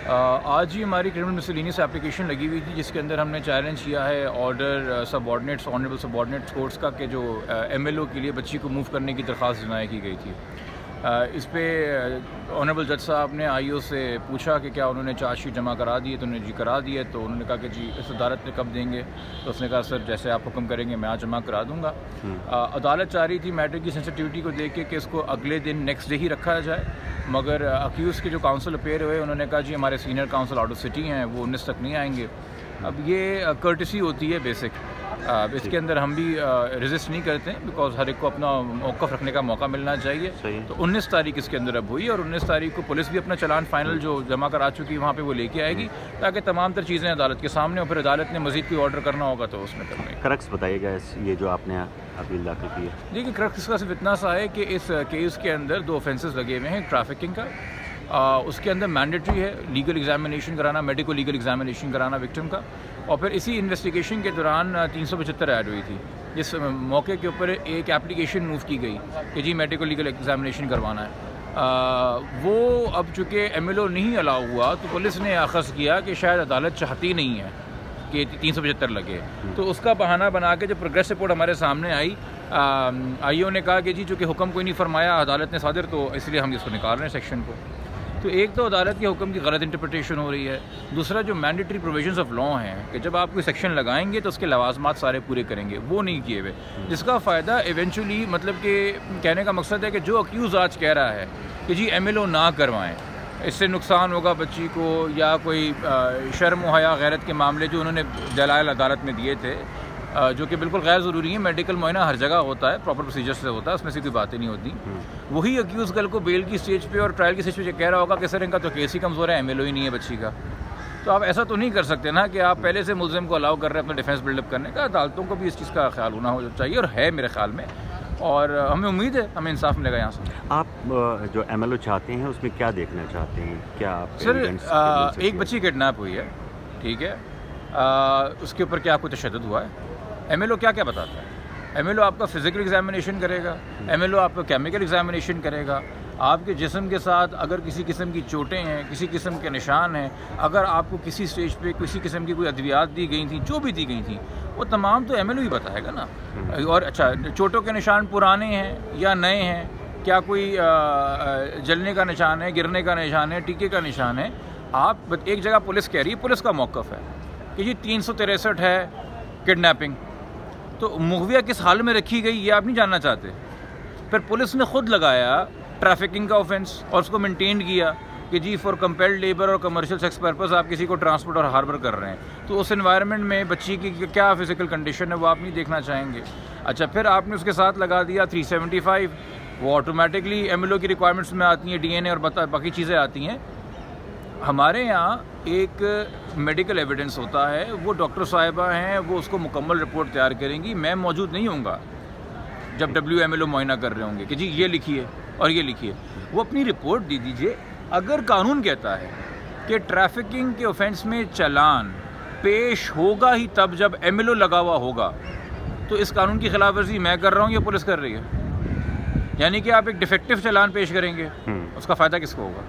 آج ہی ہماری criminal miscellaneous application لگی ہوئی تھی، جس کے اندر ہم نے چیلنج کیا ہے آرڈر سب آرڈینیٹس آنریبل سب آرڈینیٹس کورٹس کا کہ جو ایم ایل او کے لیے بچی کو موو کرنے کی درخواست ڈینائی کی گئی تھی۔ اس پہ آنریبل جج صاحب نے آئی او سے پوچھا کہ کیا انہوں نے چارج شیٹ جمع کرا دی ہے، تو انہوں نے جی کرا دی ہے۔ تو انہوں نے کہا کہ جی اس عدالت نے کب دیں گے؟ تو اس نے کہا سر جیسے آپ حکم کریں گے میں آج جمع کرا دوں گا۔ عدالت چاہ رہی تھی میٹر کی سینسٹیوٹی کو دیکھ کے کہ اس کو اگلے دن نیکسٹ ڈے ہی رکھا جائے، مگر اکیوز کے جو کاؤنسل اپیئر ہوئے انہوں نے کہا جی ہمارے senior council out of city ہیں، وہ 19 تک نہیں آئیں گے۔ اب یہ کرٹسی ہوتی ہے بیسک، اس کے اندر ہم بھی ریزسٹ نہیں کرتے ہیں، بیکاز ہر ایک کو اپنا موقف رکھنے کا موقع ملنا چاہیے۔ تو 19 تاریخ اس کے اندر اب ہوئی، اور 19 تاریخ کو پولیس بھی اپنا چلان فائنل جو جمع کرا چکی وہاں پہ وہ لے کے آئے گی، تاکہ تمام تر چیزیں عدالت کے سامنے ہوں، پھر عدالت نے مزید کوئی آرڈر کرنا ہوگا تو اس میں کرنا ہے۔ کرکس بتائیے گا یہ جو آپ نے اپیل داخل کی ہے؟ دیکھیے کرکس کا صرف اتنا سا ہے کہ اس کیس کے اندر 2 آفینسز لگے ہوئے ہیں، ٹریفکنگ کا، اس کے اندر مینڈیٹری ہے لیگل ایگزامینیشن کرانا، میڈیکل لیگل ایگزامینیشن کرانا وکٹم کا، اور پھر اسی انویسٹیگیشن کے دوران 375 ایڈ ہوئی تھی، جس موقع کے اوپر ایک اپلیکیشن موو کی گئی کہ جی میڈیکل لیگل ایگزامینیشن کروانا ہے۔ وہ اب چونکہ ایم ایل او نہیں الاؤ ہوا تو پولیس نے اخذ کیا کہ شاید عدالت چاہتی نہیں ہے کہ 375 لگے، تو اس کا بہانہ بنا کے جب پروگریس رپورٹ ہمارے سامنے آئی او نے کہا کہ جی چونکہ حکم کوئی نہیں فرمایا عدالت نے صادر، تو اس لیے ہم اس کو نکال رہے ہیں سیکشن کو۔ تو ایک تو عدالت کے حکم کی غلط انٹرپریٹیشن ہو رہی ہے، دوسرا جو مینڈیٹری پروویژنز آف لا ہیں کہ جب آپ کوئی سیکشن لگائیں گے تو اس کے لوازمات سارے پورے کریں گے، وہ نہیں کیے ہوئے، جس کا فائدہ ایونچولی مطلب کہ کہنے کا مقصد ہے کہ جو اکیوز آج کہہ رہا ہے کہ جی ایم ایل او نہ کروائیں، اس سے نقصان ہوگا بچی کو، یا کوئی شرم و حیا غیرت کے معاملے جو انہوں نے دلائل عدالت میں دیے تھے جو کہ بالکل غیر ضروری ہیں، میڈیکل معائنہ ہر جگہ ہوتا ہے، پراپر پروسیجر سے ہوتا ہے، اس میں سے کوئی باتیں نہیں ہوتی۔ وہی اکیوز کل کو بیل کی اسٹیج پہ اور ٹرائل کی اسٹیج پہ کہہ رہا ہوگا کہ سر ان کا تو کیس ہی کمزور ہے، ایم ایل او ہی نہیں ہے بچی کا، تو آپ ایسا تو نہیں کر سکتے نا کہ آپ پہلے سے ملزم کو الاؤ کر رہے ہیں اپنا ڈیفینس بلڈ اپ کرنے کا۔ عدالتوں کو بھی اس چیز کا خیال ہونا چاہیے، اور ہے میرے خیال میں، اور ہمیں امید ہے ہمیں انصاف ملے گا یہاں سے۔ آپ جو ایم ایل او چاہتے ہیں اس میں کیا دیکھنا چاہتے ہیں؟ کیا آپ سر ایک بچی کڈنیپ ہوئی ہے، ٹھیک ہے، اس کے اوپر کیا کوئی تشدد ہوا ہے؟ ایم ایل او کیا کیا بتاتا ہے؟ ایم ایل او آپ کا فزیکل ایگزامینیشن کرے گا، ایم ایل او آپ کا کیمیکل ایگزامینیشن کرے گا، آپ کے جسم کے ساتھ اگر کسی قسم کی چوٹیں ہیں، کسی قسم کے نشان ہیں، اگر آپ کو کسی اسٹیج پہ کسی قسم کی کوئی ادویات دی گئی تھیں، جو بھی دی گئی تھیں، وہ تمام تو ایم ایل او ہی بتائے گا نا۔ اور اچھا چوٹوں کے نشان پرانے ہیں یا نئے ہیں، کیا کوئی جلنے کا نشان ہے، گرنے کا نشان ہے، ٹیکے کا نشان ہے، آپ ایک جگہ پولیس کہہ رہی ہے، پولیس کا موقف ہے کہ جی 363 ہے کڈنیپنگ، تو مغویہ کس حال میں رکھی گئی یہ آپ نہیں جاننا چاہتے؟ پھر پولیس نے خود لگایا ٹریفکنگ کا آفینس اور اس کو مینٹین کیا کہ جی فار کمپیلڈ لیبر اور کمرشل سیکس پرپز آپ کسی کو ٹرانسپورٹ اور ہاربر کر رہے ہیں، تو اس انوائرمنٹ میں بچی کی کیا فزیکل کنڈیشن ہے وہ آپ نہیں دیکھنا چاہیں گے؟ اچھا پھر آپ نے اس کے ساتھ لگا دیا 375، وہ آٹومیٹکلی ایم ایل او کی ریکوائرمنٹس میں آتی ہیں، ڈی این اے اور باقی چیزیں آتی ہیں۔ ہمارے یہاں ایک میڈیکل ایویڈنس ہوتا ہے، وہ ڈاکٹر صاحبہ ہیں، وہ اس کو مکمل رپورٹ تیار کریں گی، میں موجود نہیں ہوں گا جب ڈبلیو ایم ایل او معائنہ کر رہے ہوں گے کہ جی یہ لکھیے اور یہ لکھیے، وہ اپنی رپورٹ دے دیجئے۔ اگر قانون کہتا ہے کہ ٹریفکنگ کے آفینس میں چلان پیش ہوگا ہی تب جب ایم ایل او لگا ہوا ہوگا، تو اس قانون کی خلاف ورزی میں کر رہا ہوں یا پولیس کر رہی ہے؟ یعنی کہ آپ ایک ڈیفیکٹو چلان پیش کریں گے، اس کا فائدہ کس کو ہوگا؟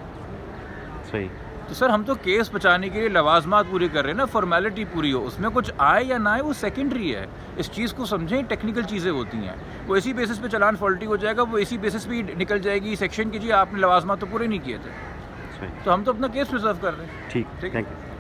صحیح۔ تو سر ہم تو کیس بچانے کے لیے لوازمات پورے کر رہے ہیں نا، فارمیلٹی پوری ہو، اس میں کچھ آئے یا نہ آئے وہ سیکنڈری ہے، اس چیز کو سمجھیں، ٹیکنیکل چیزیں ہوتی ہیں، وہ اسی بیسس پہ چلان فالٹی ہو جائے گا، وہ اسی بیسس پہ نکل جائے گی سیکشن کی جی آپ نے لوازمات تو پورے نہیں کیے تھے، تو ہم تو اپنا کیس پرزرو کر رہے ہیں۔ ٹھیک، تھینک یو۔